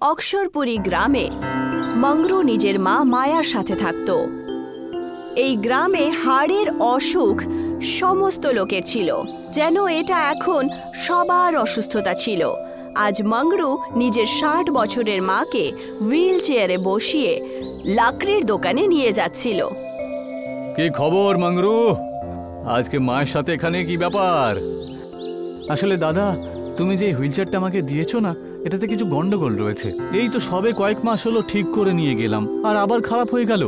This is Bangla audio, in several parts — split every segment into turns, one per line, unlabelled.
অক্ষরপুরী গ্রামে মংরু নিজের মা মায়ার সাথে থাকত। এই গ্রামে হাড়ের অসুখ সমস্ত লোকের ছিল, যেন এটা এখন সবার অসুস্থতা ছিল। আজ মংরু নিজের 60 বছরের মাকে হুইল চেয়ারে বসিয়ে লাকড়ির দোকানে নিয়ে যাচ্ছিল।
কি খবর মংরু? আজকে মায়ের সাথে এখানে কি ব্যাপার? আসলে দাদা, তুমি যে হুইল চেয়ারটা আমাকে দিয়েছো না, এটাতে কিছু গন্ডগোল রয়েছে। এই তো সবে কয়েক মাস হলো ঠিক করে নিয়ে গেলাম, আর আবার খারাপ হয়ে গেল।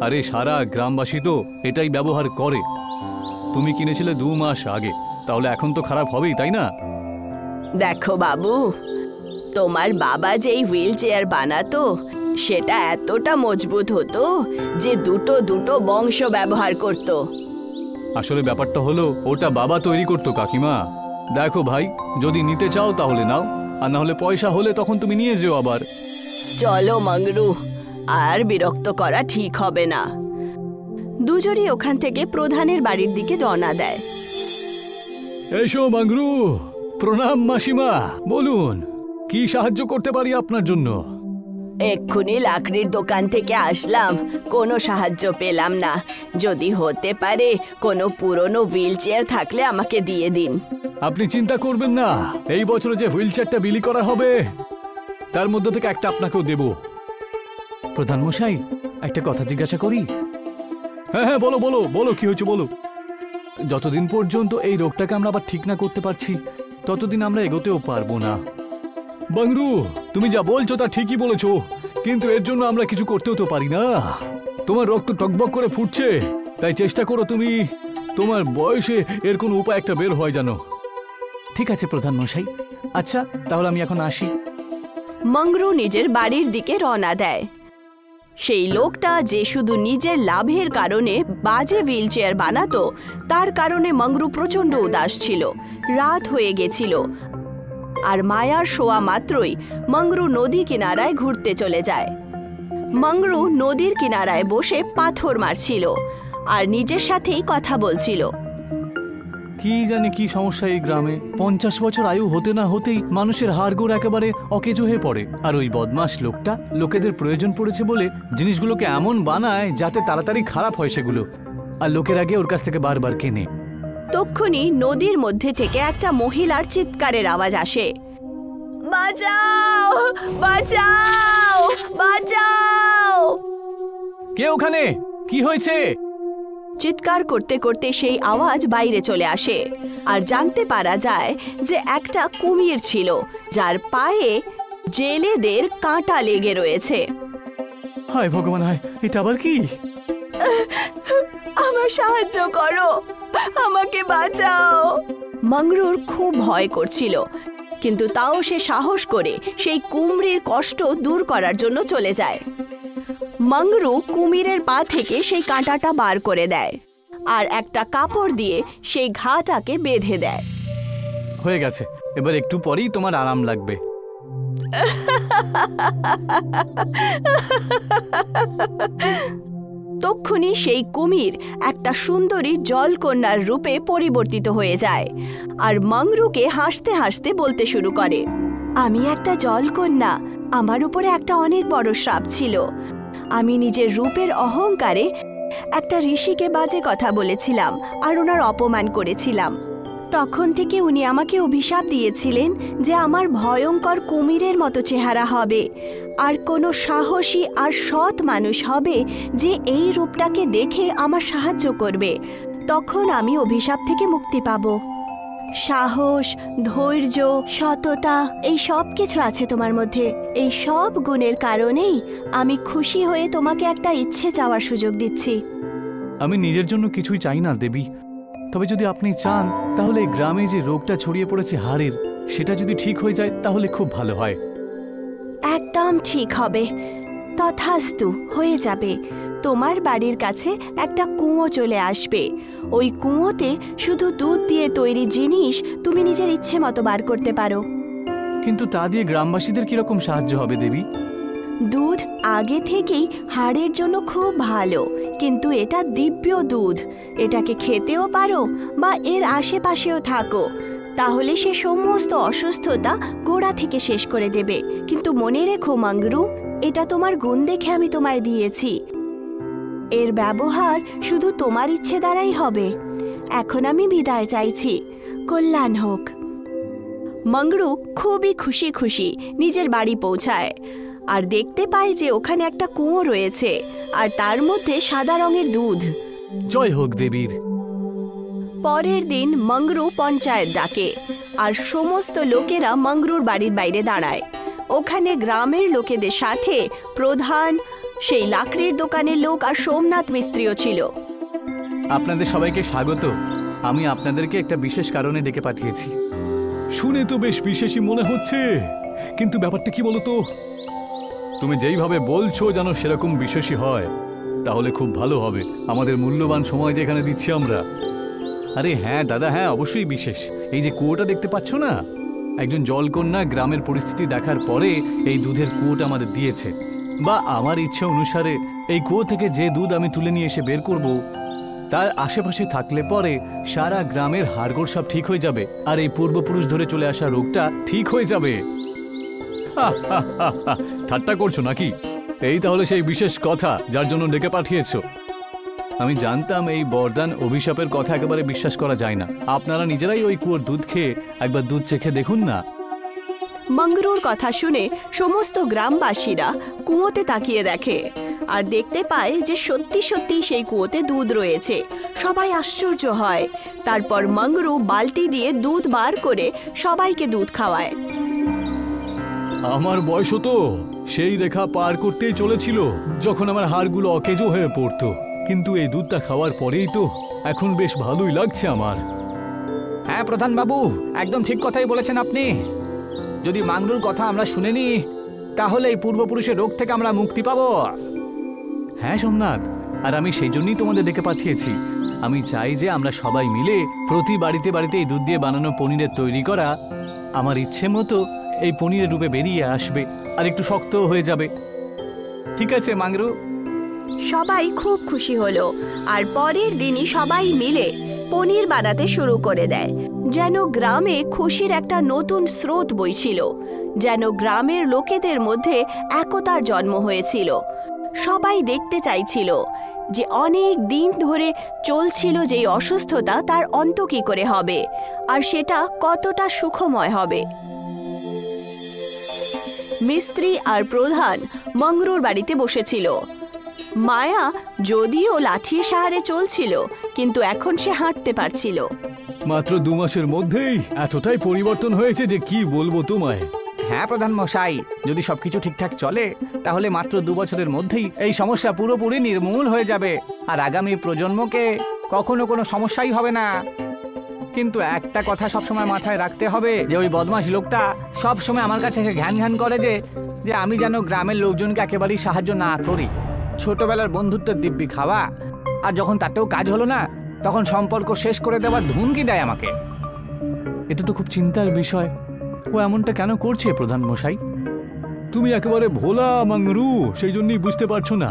আরে সারা গ্রামবাসী তো এটাই ব্যবহার করে। তুমি কিনেছিলে 2 মাস আগে, তাহলে এখন তো খারাপ হবেই, তাই না?
দেখো বাবু, তোমার বাবা যেই হুইল চেয়ার বানাতো সেটা এতটা মজবুত হতো যে দুটো বংশ ব্যবহার করত।
আসলে ব্যাপারটা হলো ওটা বাবা তৈরি করতো কাকিমা। দেখো ভাই, যদি নিতে চাও তাহলে নাও, আর না হলে পয়সা হলে তখন তুমি নিয়ে যেও আবার।
চলো মংরু, আর বিরক্ত করা ঠিক হবে না। দুজনই ওখান থেকে প্রধানের বাড়ির দিকে রওনা দেয়।
এসো মংরু। প্রণাম মাসিমা, বলুন কি সাহায্য করতে পারি আপনার জন্য?
এক্ষুনি লাকড়ির দোকান থেকে আসলাম, কোনো সাহায্য পেলাম না। যদি হতে পারে কোনো পুরনো হুইল চেয়ার থাকলে আমাকে দিয়ে দিন।
আপনি চিন্তা করবেন না, এই বছরে যে হুইল চেয়ারটা বিলি করা হবে তার মধ্যে থেকে একটা আপনাকেও দেব। প্রধান মশাই, একটা কথা জিজ্ঞাসা করি? হ্যাঁ হ্যাঁ, বলো বলো বলো, কি হয়েছে বলো। যতদিন পর্যন্ত এই রোগটাকে আমরা আবার ঠিক না করতে পারছি, ততদিন আমরা এগোতেও পারবো না। মংরু, তুমি যা বলছো তা ঠিকই বলেছো, কিন্তু এর জন্য আমরা কিছু করতেও তো পারি না। তোমার রক্ত টকবক করে ফুটছে, তাই চেষ্টা করো তুমি তোমার বয়সে এর কোনো উপায় একটা বের হয় জানো। ঠিক আছে প্রধান মশাই, আচ্ছা তাহলে আমি এখন আসি।
মংরু নিজের বাড়ির দিকে রওনা দেয়। সেই লোকটা যে শুধু নিজের লাভের কারণে বাজে হুইল চেয়ার বানাতো, তার কারণে মংরু প্রচণ্ড উদাস ছিল। রাত হয়ে গেছিল, আর মায়ার শোয়া মাত্রই মংরু নদী কিনারায় ঘুরতে চলে যায়। মংরু নদীর কিনারায় বসে পাথর মারছিল আর নিজের সাথেই কথা বলছিল।
কি জানি কি সমস্যা এই গ্রামে, 50 বছর আয়ু হতে না হতেই মানুষের হাড়গোড় একেবারে অকেজো হয়ে পড়ে। আর ওই বদমাশ লোকটা লোকেদের প্রয়োজন পড়েছে বলে জিনিসগুলোকে এমন বানায় যাতে তাড়াতাড়ি খারাপ হয় সেগুলো, আর লোকের আগে ওর কাছ থেকে বারবার কেনে।
তক্ষুনি নদীর মধ্যে থেকে একটা মহিলার চিৎকারের আওয়াজ আসে। বাঁচাও, বাঁচাও, বাঁচাও!
কে ওখানে? কি হয়েছে?
চিৎকার করতে করতে সেই আওয়াজ বাইরে চলে আসে, আর জানতে পারা যায় যে একটা কুমির ছিল, যার পায়ে জেলেদের কাঁটা লেগে রয়েছে।
হায় ভগবান, হায়, এটা আবার কি?
আমার সাহায্য করো, আমাকে বাঁচাও। মংরুর খুব ভয় করছিল, কিন্তু তাও সে সাহস করে সেই কুমিরের কষ্ট দূর করার জন্য চলে যায়। মংরু কুমিরের পা থেকে সেই কাঁটাটা বার করে দেয় আর একটা কাপড় দিয়ে সেই ঘাটাকে বেঁধে দেয়।
হয়ে গেছে, এবার একটু পরেই তোমার আরাম লাগবে।
তক্ষুনি সেই কুমির একটা সুন্দরী জলকন্যার রূপে পরিবর্তিত হয়ে যায়, আর মংরুকে হাসতে হাসতে বলতে শুরু করে, আমি একটা জলকন্যা, আমার উপরে একটা অনেক বড় শ্রাপ ছিল। আমি নিজের রূপের অহংকারে একটা ঋষিকে বাজে কথা বলেছিলাম আর ওনার অপমান করেছিলাম। তখন থেকে উনি আমাকে অভিশাপ দিয়েছিলেন যে আমার ভয়ঙ্কর কুমিরের মতো চেহারা হবে, আর কোনো সাহসী আর সৎ মানুষ হবে যে এই রূপটাকে দেখে আমার সাহায্য করবে। তখন আমি অভিশাপ থেকে মুক্তি পাব। সাহস, ধৈর্য, সততা, এই সব কিছু আছে তোমার মধ্যে। এই সব গুণের কারণেই আমি খুশি হয়ে তোমাকে একটা ইচ্ছে চাওয়ার সুযোগ দিচ্ছি।
আমি নিজের জন্য কিছুই চাই না দেবী, তবে যদি আপনি চান তাহলে এই গ্রামে যে রোগটা ছড়িয়ে পড়েছে হাড়ের, সেটা যদি ঠিক হয়ে যায় তাহলে খুব ভালো হয়।
একদম ঠিক হবে, তথাস্তু, হয়ে যাবে। তোমার বাড়ির কাছে একটা কুঁয়ো চলে আসবে। ওই কুঁয়োতে শুধু দুধ দিয়ে তৈরি জিনিস তুমি নিজের ইচ্ছে মতো বার করতে পারো।
কিন্তু তা দিয়ে গ্রামবাসীদের কিরকম সাহায্য হবে দেবী?
দুধ আগে থেকেই হাড়ের জন্য খুব ভালো, কিন্তু এটা দিব্য দুধ। এটাকে খেতেও পারো বা এর আশেপাশেও থাকো, তাহলে সে সমস্ত অসুস্থতা গোড়া থেকে শেষ করে দেবে। কিন্তু মনে রেখো মাংরু, এটা তোমার গুণ দেখে আমি তোমায় দিয়েছি। এর ব্যবহার শুধু তোমার ইচ্ছে দ্বারাই হবে। এখন আমি বিদায় চাইছি। কল্যাণ হোক। মাংরু খুবই খুশি খুশি নিজের বাড়ি পৌঁছায় আর দেখতে পায় যে ওখানে একটা কুয়ো রয়েছে আর তার মধ্যে সাদা রঙের দুধ।
জয় হোক দেবীর।
পরের দিন মাংরু পঞ্চায়েত ডাকে আর সমস্ত লোকেরা মাংরুর বাড়ির বাইরে দাঁড়ায়। ওখানে গ্রামের লোকেদের সাথে প্রধান, সেই লাকড়ির দোকানের লোক আর সোমনাথ মিস্ত্রিও ছিল।
আপনাদের সবাইকে স্বাগত। আমি আপনাদেরকে একটা বিশেষ কারণে ডেকে পাঠিয়েছি। শুনে তো বেশ বিশেষই মনে হচ্ছে, কিন্তু ব্যাপারটা কি বলতো? তুমি যেইভাবে বলছো যেন সেরকম বিশেষই হয়, তাহলে খুব ভালো হবে। আমাদের মূল্যবান সময় যেখানে দিচ্ছি আমরা। আরে হ্যাঁ দাদা, হ্যাঁ অবশ্যই বিশেষ। এই যে কুয়োটা দেখতে পাচ্ছ না, একজন জলকন্যা গ্রামের পরিস্থিতি দেখার পরে এই দুধের কুয়োটা আমাদের দিয়েছে। বা আমার ইচ্ছে অনুসারে এই কুয়ো থেকে যে দুধ আমি তুলে নিয়ে এসে বের করব, তার আশেপাশে থাকলে পরে সারা গ্রামের হাড়গোড় সব ঠিক হয়ে যাবে আর এই পূর্বপুরুষ ধরে চলে আসা রোগটা ঠিক হয়ে যাবে। ঠাট্টা করছো নাকি? এই তাহলে সেই বিশেষ কথা যার জন্য ডেকে পাঠিয়েছো। আমি জানতাম এই বরদান অভিশাপের কথা একেবারে বিশ্বাস করা যায় না। আপনারা নিজেরাই ওই কুয়োর দুধ খেয়ে একবার দুধ চেখে দেখুন না।
মাংরুর কথা শুনে সমস্ত গ্রামবাসীরা কুয়োতে তাকিয়ে দেখে আর দেখতে পায় যে সত্যি সত্যি সেই কুয়োতে দুধ রয়েছে। সবাই আশ্চর্য হয়। তারপর মাংরু বালতি দিয়ে দুধ বার করে সবাইকে দুধ খাওয়ায়।
আমার বয়সও তো সেই রেখা পার করতেই চলেছিল যখন আমার হাড়গুলো অকেজো হয়ে পড়তো, কিন্তু এই দুধটা খাওয়ার পরেই তো এখন বেশ ভালোই লাগছে আমার।
হ্যাঁ প্রধান বাবু, একদম ঠিক কথাই বলেছেন আপনি। যদি মাংরুর কথা আমরা শুনে নি, তাহলে এই পূর্বপুরুষের রোগ থেকে আমরা মুক্তি পাবো।
হ্যাঁ সোমনাথ, আর আমি সেই জন্যই তোমাদের ডেকে পাঠিয়েছি। আমি চাই যে আমরা সবাই মিলে প্রতি বাড়িতে বাড়িতে এই দুধ দিয়ে বানানো পনিরের তৈরি করা আমার ইচ্ছে মতো এই পনিরের রূপে বেরিয়ে আসবে আর একটু শক্ত হয়ে যাবে। ঠিক আছে মাংরু?
সবাই খুব খুশি হলো আর পরের দিনই সবাই মিলে পনির বানাতে শুরু করে দেয়। যেন গ্রামে খুশির একটা নতুন স্রোত বইছিল, যেন গ্রামের লোকেদের মধ্যে একতার জন্ম হয়েছিল। সবাই দেখতে চাইছিল যে অনেক দিন ধরে চলছিল যেই অসুস্থতা, তার অন্ত কি করে হবে আর সেটা কতটা সুখময় হবে। মিস্ত্রি আর প্রধান মাংরুর বাড়িতে বসেছিল। মায়া যদিও লাঠির সাহায্যে চলছিল, কিন্তু এখন সে হাঁটতে পারছিল।
মাত্র 2 মাসের মধ্যেই এতটাই পরিবর্তন হয়েছে যে কি বলবো তোমায়।
হ্যাঁ প্রধান মশাই, যদি সবকিছু ঠিকঠাক চলে তাহলে মাত্র 2 বছরের মধ্যেই এই সমস্যা পুরোপুরি নির্মূল হয়ে যাবে আর আগামী প্রজন্মকে কখনো কোনো সমস্যাই হবে না। কিন্তু একটা কথা সবসময় মাথায় রাখতে হবে যে ওই বদমাশ লোকটা সবসময় আমার কাছে ঘ্যান ঘ্যান করে যে আমি যেন গ্রামের লোকজনকে একেবারেই সাহায্য না করি। ছোটবেলার বন্ধুত্বের দিব্যি খাওয়া, আর যখন তাতেও কাজ হলো না তখন সম্পর্ক শেষ করে দেওয়ার ধুমকি দেয় আমাকে।
এটা তো খুব চিন্তার বিষয়। ও এমনটা কেন করছে প্রধান মশাই? তুমি একেবারে ভোলা মাংরু, সেই জন্যই বুঝতে পারছো না।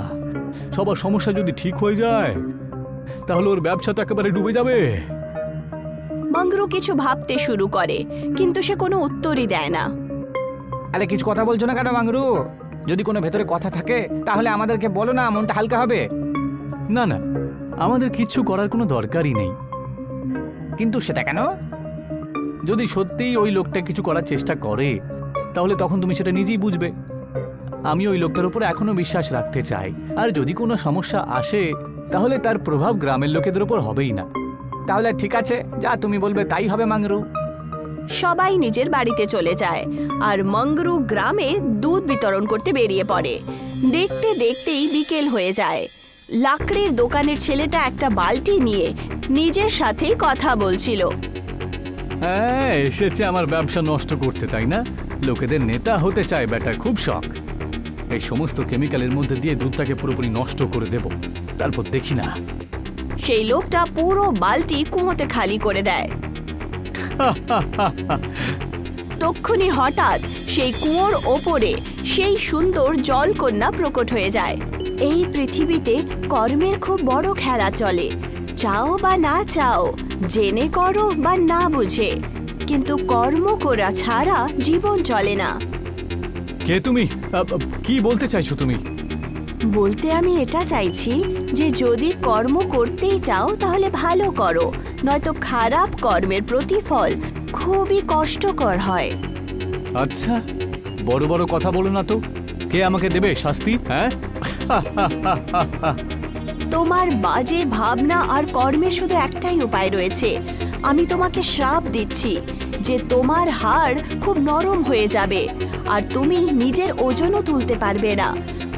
সবার সমস্যা যদি ঠিক হয়ে যায় তাহলে ওর ব্যবসাটা একেবারে ডুবে যাবে।
মাংরু কিছু ভাবতে শুরু করে, কিন্তু সে কোনো উত্তরই দেয় না।
আরে কিছু কথা বলছো না কেন মাংরু? যদি কোনো ভেতরে কথা থাকে তাহলে আমাদেরকে বলো না, মনটা হালকা হবে।
না না, আমাদের কিচ্ছু করার কোনো দরকারই নেই।
কিন্তু সেটা কেন?
যদি সত্যিই ওই লোকটা কিছু করার চেষ্টা করে তাহলে তখন তুমি সেটা নিজেই বুঝবে। আমি ওই লোকটার উপর এখনো বিশ্বাস রাখতে চাই, আর যদি কোনো সমস্যা আসে তাহলে তার প্রভাব গ্রামের লোকেদের উপর হবেই না।
তাহলে ঠিক আছে, যা তুমি বলবে তাই হবে মাংরু।
সবাই নিজের বাড়িতে চলে যায় আর মাংরু গ্রামে দুধ বিতরণ করতে বেরিয়ে পড়ে। দেখতে দেখতেই বিকেল হয়ে যায়। লাকড়ির দোকানের ছেলেটা একটা বালতি নিয়ে নিজের সাথেই কথা বলছিল।
হ্যাঁ, এসেছে আমার ব্যবসা নষ্ট করতে, তাই না? লোকেদের নেতা হতে চায় বেটা, খুব শখ। এই সমস্ত কেমিক্যালের মধ্যে দিয়ে দুধটাকে পুরোপুরি নষ্ট করে দেব, তারপর দেখি না।
সেই লোকটা পুরো বালতি কুয়োতে খালি করে দেয়। তক্ষুনি হঠাৎ সেই কুয়োর ওপরে সেই সুন্দর জলকন্যা প্রকট হয়ে যায়। এই পৃথিবীতে কর্মের খুব বড় খেলা চলে। চাও বা না চাও, জেনে করো বা না বুঝে, কিন্তু কর্ম করা ছাড়া জীবন চলে না।
কে তুমি? কি বলতে চাইছো তুমি?
বলতে আমি এটা চাইছি যে যদি কর্ম করতেই চাও তাহলে ভালো করো, নয়তো খারাপ কর্মের প্রতিফল খুবই কষ্টকর হয়।
আচ্ছা, বড় বড় কথা বলো না তো। কে আমাকে দেবে শাস্তি? হ্যাঁ,
তোমার বাজে ভাবনা আর কর্মের শুধু একটাই উপায় রয়েছে। আমি তোমাকে শ্রাপ দিচ্ছি যে তোমার হাড় খুব নরম হয়ে যাবে আর তুমি নিজের ওজনও তুলতে পারবে না।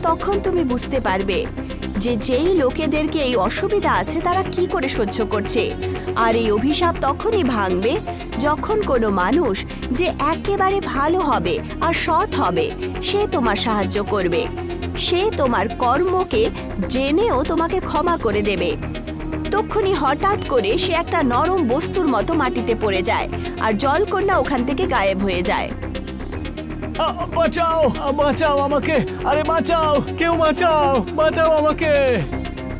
তখন তুমি বুঝতে পারবে যে যেই লোকেদেরকে এই অসুবিধা আছে তারা কি করে সহ্য করছে। আর এই অভিশাপ তখনই ভাঙবে যখন কোনো মানুষ যে একেবারে ভালো হবে আর সৎ হবে সে তোমার সাহায্য করবে। সে তোমার কর্মকে জেনেও তোমাকে ক্ষমা করে দেবে। তক্ষুনি হঠাৎ করে সে একটা নরম বস্তুর মতো মাটিতে পড়ে যায় আর জলকন্যা ওখান থেকে গায়েব হয়ে যায়।
বাঁচাও, বাঁচাও আমাকে! আরে বাঁচাও, কেউ বাঁচাও, বাঁচাও আমাকে!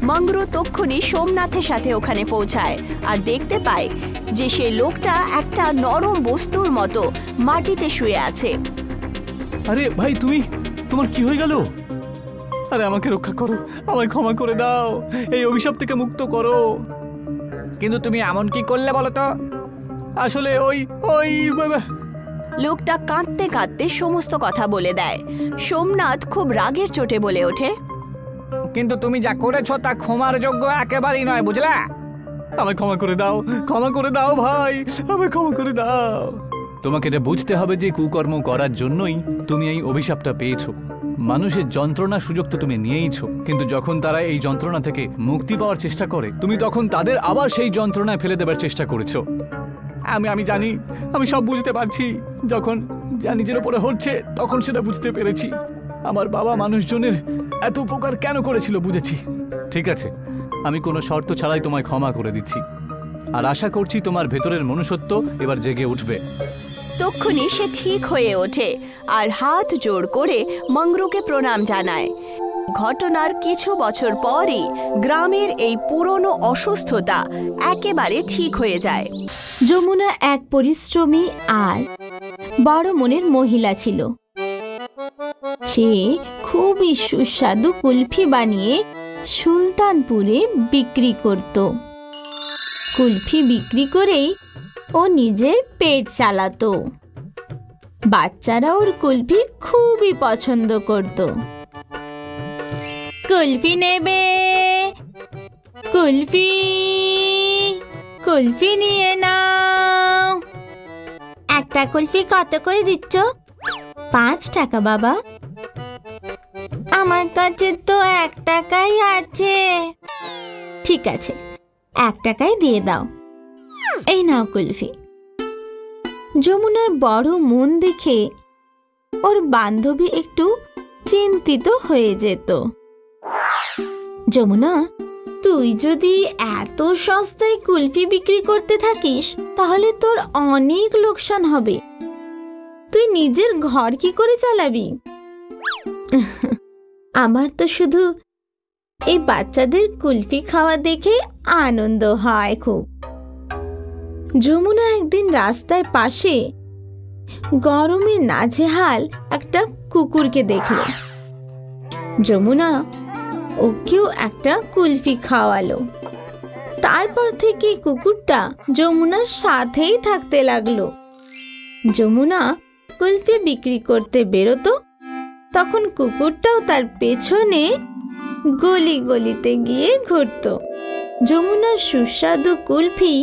মংরু তক্ষুনি সোমনাথের সাথে ওখানে পৌঁছায় আর দেখতে পায় যে সে লোকটা একটা নরম বস্তুর মতো মাটিতে শুয়ে আছে।
আরে ভাই, তোমার কি হয়ে গেল? আরে আমাকে রক্ষা করো, আমায় ক্ষমা করে দাও, এই অভিশাপ থেকে মুক্ত করো।
কিন্তু তুমি এমন কি করলে বলো তো?
আসলে ওই
লোকটা কাঁদতে কাঁদতে সমস্ত কথা বলে দেয়। সোমনাথ খুব রাগের চোটে বলে ওঠে,
কিন্তু তুমি যা করেছো তা ক্ষমার যোগ্য একেবারেই নয়, বুঝলা?
আমায় ক্ষমা করে দাও, ক্ষমা করে দাও ভাই, আমায় ক্ষমা করে দাও। তোমাকে এটা বুঝতে হবে যে কুকর্ম করার জন্যই তুমি এই অভিশাপটা পেয়েছো। মানুষের যন্ত্রণার সুযোগ তো তুমি নিয়েইছো, কিন্তু যখন তারা এই যন্ত্রণা থেকে মুক্তি পাওয়ার চেষ্টা করে তুমি তখন তাদের আবার সেই যন্ত্রণায় ফেলে দেবার চেষ্টা করেছো। আমি জানি, আমি সব বুঝতে পারছি। যখন যা নিজের উপরে হচ্ছে তখন সেটা বুঝতে পেরেছি। আমার বাবা মানুষজনের এত উপকার কেন করেছিল বুঝেছি। ঠিক আছে, আমি কোনো শর্ত ছাড়াই তোমায় ক্ষমা করে দিচ্ছি, আর আশা করছি তোমার ভেতরের মনুষ্যত্ব এবার জেগে উঠবে।
তক্ষুনি সে ঠিক হয়ে ওঠে আর হাত জোড় করে মংরুকে প্রণাম জানায়। ঘটনার কিছু বছর পরই গ্রামের এই পুরনো অসুস্থতা একেবারে ঠিক হয়ে যায়।
যমুনা এক পরিশ্রমী আর বড় মনের মহিলা ছিল। সে খুবই সুস্বাদু কুলফি বানিয়ে সুলতানপুরে বিক্রি করত। কুলফি বিক্রি করেই ও নিজের পেট চালাতো। বাচ্চারা ওর কুলফি খুবই পছন্দ করত। কুলফি নেবে? কুলফি, কুলফি নিয়ে নাও। একটা কুলফি কত করে দিচ্ছ? 5 টাকা বাবা। আমার কাছে তো 1 টাকাই আছে। ঠিক আছে, 1 টাকাই দিয়ে দাও। এই নাও কুলফি। যমুনার বড় মন দেখে ওর বান্ধবী একটু চিন্তিত হয়ে যেত। যমুনা, তুই যদি এত সস্তায় কুলফি বিক্রি করতে থাকিস তাহলে তোর অনেক লোকসান হবে। তুই নিজের ঘর কি করে চালাবি? আমার তো শুধু এই বাচ্চাদের কুলফি খাওয়া দেখে আনন্দ হয় খুব। যমুনা একদিন রাস্তায় পাশে গরমে নাজেহাল একটা কুকুরকে দেখল। যমুনা ওকেও একটা কুলফি খাওয়ালো। তারপর থেকে কুকুরটা যমুনার সাথেই থাকতে লাগলো। যমুনা কুলফি বিক্রি করতে বেরোতো, তখন কুকুরটাও তার পেছনে গলি গলিতে গিয়ে ঘুরতো। যমুনার সুস্বাদু কুলফি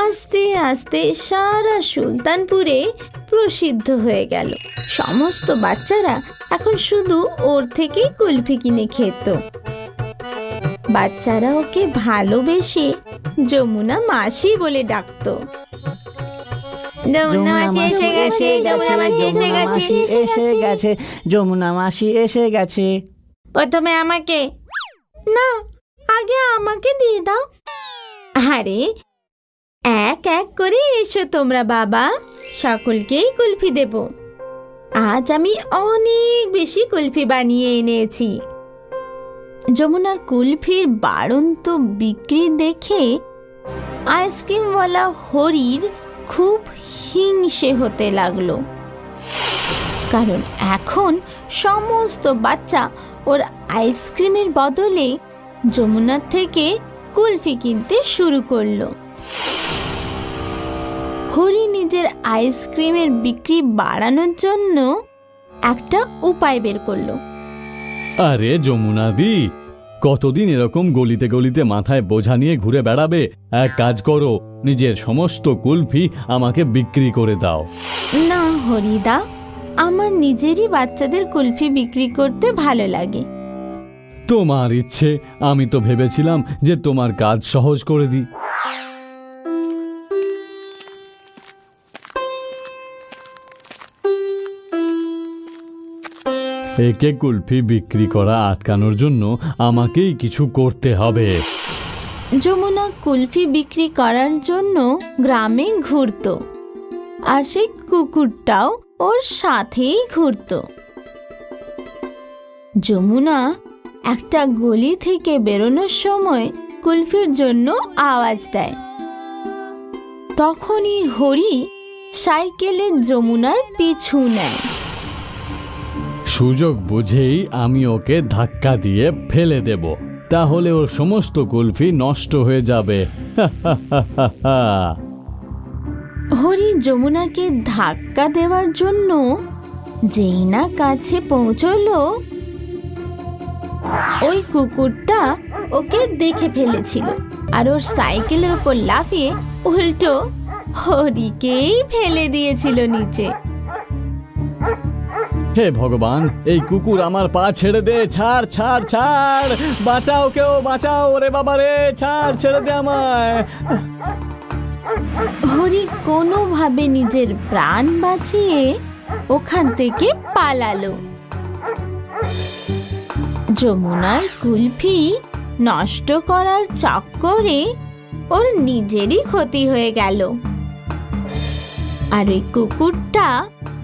আস্তে আস্তে সারা সুলতানপুরে প্রসিদ্ধ হয়ে গেল। সমস্ত বাচ্চারা এখন শুধু ওর থেকেই কুলফি কিনে খেত। বাচ্চারা ওকে ভালোবেসে যমুনা মাসি বলে ডাকতো।
যমুনা মাসি এসে গেছে।
প্রথমে আমাকে না, আগে আমাকে দিয়ে দাও। আরে এক এক করে এসো তোমরা বাবা, সকলকেই কুলফি দেব। আজ আমি অনেক বেশি কুলফি বানিয়ে এনেছি। যমুনার কুলফির বাড়ন্ত বিক্রি দেখে আইসক্রিমওয়ালা হরির খুব হিংসে হতে লাগলো, কারণ এখন সমস্ত বাচ্চা ওর আইসক্রিমের বদলে যমুনার থেকে কুলফি কিনতে শুরু করলো। হরি নিজের আইসক্রিমের বিক্রি বাড়ানোর জন্য একটা উপায় বের করলো।
আরে যমুনাদি, কতদিন এরকম গলিতে গলিতে মাথায় বোঝা নিয়ে ঘুরে বেড়াবে? এক কাজ করো, নিজের সমস্ত কুলফি আমাকে বিক্রি করে দাও।
না হরিদা, আমার নিজেরই বাচ্চাদের কুলফি বিক্রি করতে ভালো লাগে।
তোমার ইচ্ছে, আমি তো ভেবেছিলাম যে তোমার কাজ সহজ করে দিই। একে কুলফি বিক্রি করা আটকানোর জন্য আমাকেই কিছু করতে হবে।
যমুনা কুলফি বিক্রি করার জন্য গ্রামে ঘুরতো, আর সেই কুকুরটাও ওর সাথেই ঘুরতো। যমুনা একটা গলি থেকে বেরোনোর সময় কুলফির জন্য আওয়াজ দেয়। তখনই হরি সাইকেলে যমুনার পিছু নেয়।
সুযোগ বুঝেই আমি ওকে ধাক্কা দিয়ে ফেলে দেব, তাহলে ওর সমস্ত কুলফি নষ্ট হয়ে যাবে।
হরি যমুনাকে ধাক্কা দেওয়ার জন্য যেই না কাছে পৌঁছলো, ওই কুকুরটা ওকে দেখে ফেলেছিল আর ওর সাইকেলের উপর লাফিয়ে উল্টো হরিকেই ফেলে দিয়েছিল নিচে।
হে ভগবান, এই কুকুর আমার পা ছেড়ে দে, ছাড় ছাড় ছাড়, বাঁচাও, কেউ বাঁচাও, ওরে বাবা রে, ছাড়, ছেড়ে দে আমায়।
হরি কোনোভাবে নিজের প্রাণ বাঁচিয়ে ওখান থেকে পালালো। যমুনার কুলফি নষ্ট করার চক্করে ওর নিজেরই ক্ষতি হয়ে গেল, আর ওই কুকুরটা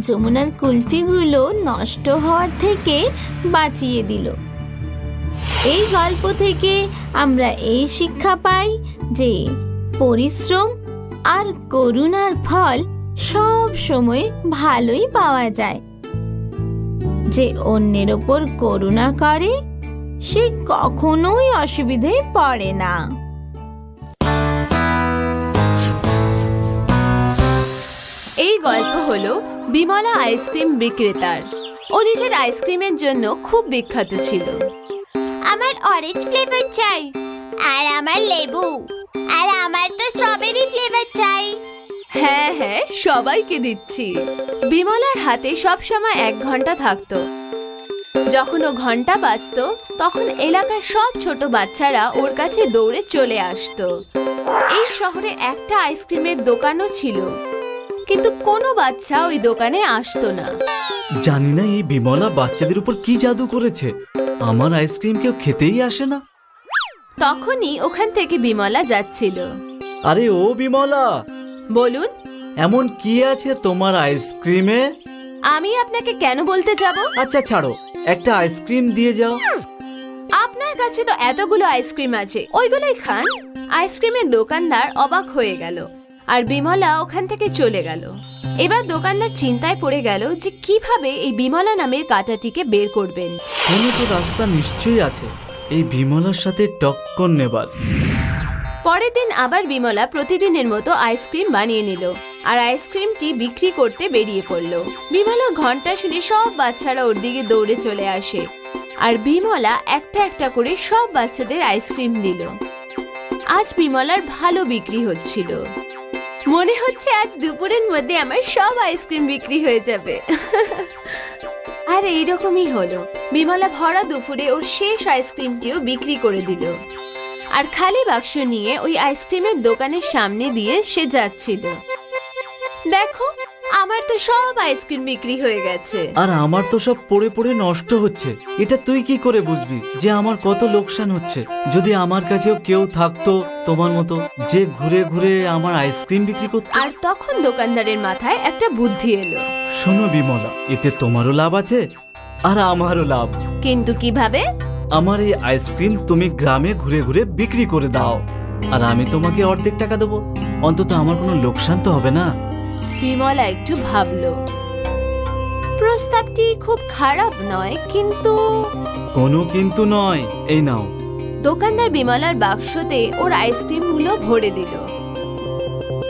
যমুনার কুলফিগুলো নষ্ট হওয়ার থেকে বাঁচিয়ে দিল। এই গল্প থেকে আমরা এই শিক্ষা পাই যে পরিশ্রম আর করুণার ফল সব সময় ভালোই পাওয়া যায়। যে অন্যের ওপর করুণা করে সে কখনোই অসুবিধায় পড়ে না।
এই গল্প হলো বিমলা আইসক্রিম বিক্রেতার। ও নিজের আইসক্রিমের জন্য খুব বিখ্যাত ছিল।
আমার অরেঞ্জ ফ্লেভার চাই, আর আমার লেবু, আর আমার তো স্ট্রবেরি ফ্লেভার চাই।
হ্যাঁ হ্যাঁ, সবাইকে দিচ্ছি। বিমলার হাতে সবসময় 1 ঘন্টা থাকতো। যখন ও ঘন্টা বাজতো তখন এলাকার সব ছোট বাচ্চারা ওর কাছে দৌড়ে চলে আসতো। এই শহরে একটা আইসক্রিমের দোকানও ছিল, কিন্তু কোনো বাচ্চা ওই দোকানে আসতো না।
জানি না এই বিমলা বাচ্চাদের উপর কি জাদু করেছে, আমার আইসক্রিম কেউ খেতেই আসে না।
তখনই ওখান থেকে বিমলা যাচ্ছিল।
আরে ও বিমলা,
বলুন,
এমন কি আছে তোমার আইসক্রিমে?
আমি আপনাকে কেন বলতে যাব?
আচ্ছা ছাড়ো, একটা আইসক্রিম দিয়ে যাও।
আপনার কাছে তো এতগুলো আইসক্রিম আছে, ওইগুলোই খান। আইসক্রিমের দোকানদার অবাক হয়ে গেল, আর বিমলা ওখান থেকে চলে গেল। এবার দোকানদার চিন্তায় পড়ে গেল যে কিভাবে এই বিমলা নামের কাঁটাটিকে বের করবেন।
কোনো তো রাস্তা নিশ্চয়ই আছে এই বিমলার সাথে টক্কর নেবার।
পরের দিন আবার বিমলা প্রতিদিনের মতো আইসক্রিম বানিয়ে নিল, আর আইসক্রিমটি বিক্রি করতে বেরিয়ে পড়ল। বিমলা ঘন্টা শুনে সব বাচ্চারা ওর দিকে দৌড়ে চলে আসে, আর বিমলা একটা একটা করে সব বাচ্চাদের আইসক্রিম দিল। আজ বিমলার ভালো বিক্রি হচ্ছিল। মনে হচ্ছে আজ দুপুরের মধ্যে আমার সব আইসক্রিম বিক্রি হয়ে যাবে। আর এইরকমই হলো। বিমলা ভরা দুপুরে ওর শেষ আইসক্রিমটিও বিক্রি করে দিল, আর খালি বাক্স নিয়ে ওই আইসক্রিমের দোকানের সামনে দিয়ে সে যাচ্ছিল। দেখো, আমার তো সব আইসক্রিম বিক্রি হয়ে গেছে,
আর আমার তো সব পড়ে পড়ে নষ্ট হচ্ছে। এটা তুই কি করে বুঝবি যে আমার কত লোকসান হচ্ছে? যদি আমার কাছেও কেউ থাকতো তোমার মতো, যে ঘুরে ঘুরে আমার আইসক্রিম বিক্রি করতো।
আর তখন দোকানদারের মাথায় একটা বুদ্ধি এলো।
শোনো বিমলা, এতে তোমারও লাভ আছে আর আমারও লাভ।
কিন্তু কিভাবে?
আমার এই আইসক্রিম তুমি গ্রামে ঘুরে ঘুরে বিক্রি করে দাও, আর আমি তোমাকে অর্ধেক টাকা দেবো। অন্তত আমার কোনো লোকসান তো হবে না।
বিমলা একটু ভাবলো। প্রস্তাবটি খুব খারাপ নয়, কিন্তু
কোনো কিন্তু নয়। এই নাও।
দোকানদার বিমলার বাক্সতে ওর আইসক্রিমগুলো ভরে দিল।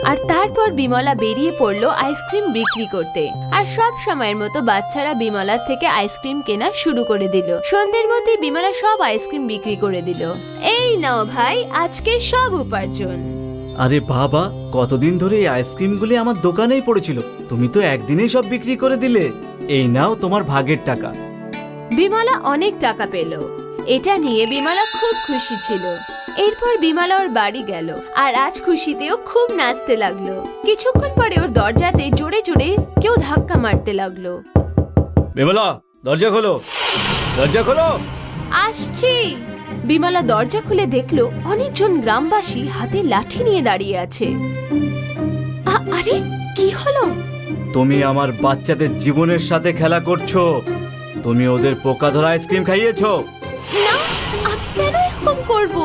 আর তারপর বিমলা বেরিয়ে পড়লো আইসক্রিম বিক্রি করতে। আর সব সময়ের মতো বাচ্চারা বিমলার থেকে আইসক্রিম কেনা শুরু করে দিল। সন্ধ্যের মধ্যে বিমলা সব আইসক্রিম বিক্রি করে দিল। এই নাও ভাই, আজকে সব উপার্জন।
আরে বাবা, কতদিন ধরে এই আইসক্রিমগুলি আমার দোকানেই পড়েছিল, তুমি তো একদিনেই সব বিক্রি করে দিলে। এই নাও তোমার ভাগের টাকা।
বিমলা অনেক টাকা পেল। এটা নিয়ে বিমলা খুব খুশি ছিল। এরপর বিমলা ওর বাড়ি গেল আর আজ খুশিতেও খুব নাচতে লাগলো। কিছুক্ষণ পরে ওর দরজাতে জোরে জোরে কেউ ধাক্কা মারতে লাগলো।
বিমলা, দরজা খোলো, দরজা খোলো।
আসছি। বিমলা দরজা খুলে দেখলো অনেকজন গ্রামবাসী হাতে লাঠি নিয়ে দাঁড়িয়ে আছে। আরে কি হলো?
তুমি আমার বাচ্চাদের জীবনের সাথে খেলা করছো। তুমি ওদের পোকা ধরা আইসক্রিম খাইয়েছো।
না, আমি কেন এরকম করব?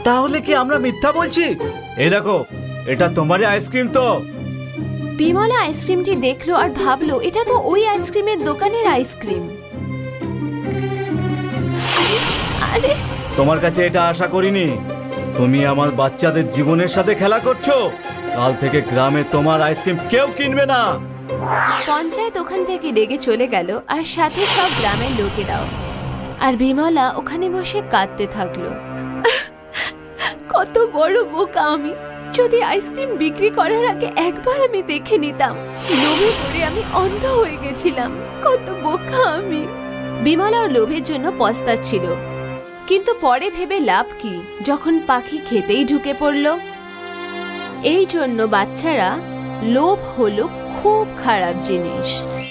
তাহলে কি আমরা মিথ্যা বলছি? এই দেখো, এটা তোমারই আইসক্রিম তো।
বিমলা আইসক্রিমটি দেখলো আর ভাবলো এটা তো ওই আইসক্রিমের দোকানের আইসক্রিম। আরে,
তোমার কাছে এটা আশা করিনি। তুমি আমার বাচ্চাদের জীবনের সাথে খেলা করছো। কাল থেকে গ্রামে তোমার আইসক্রিম কেউ কিনবে না।
পঞ্চায়েত ওখান থেকে রেগে চলে গেল আর সাথে সব গ্রামের লোকেরাও। আর বিমলা ওখানে বসে কাঁদতে থাকলো। কত বড় বোকা আমি! যদি আইসক্রিম বিক্রি করার আগে একবার আমি দেখে নিতাম। লোভে পড়ে আমি অন্ধ হয়ে গেছিলাম। কত বোকা আমি! বিমলা ওর লোভের জন্য পস্তাচ্ছিল, কিন্তু পরে ভেবে লাভ কি যখন পাখি খেতেই ঢুকে পড়ল। এই জন্য বাচ্চারা, লোভ হলো খুব খারাপ জিনিস।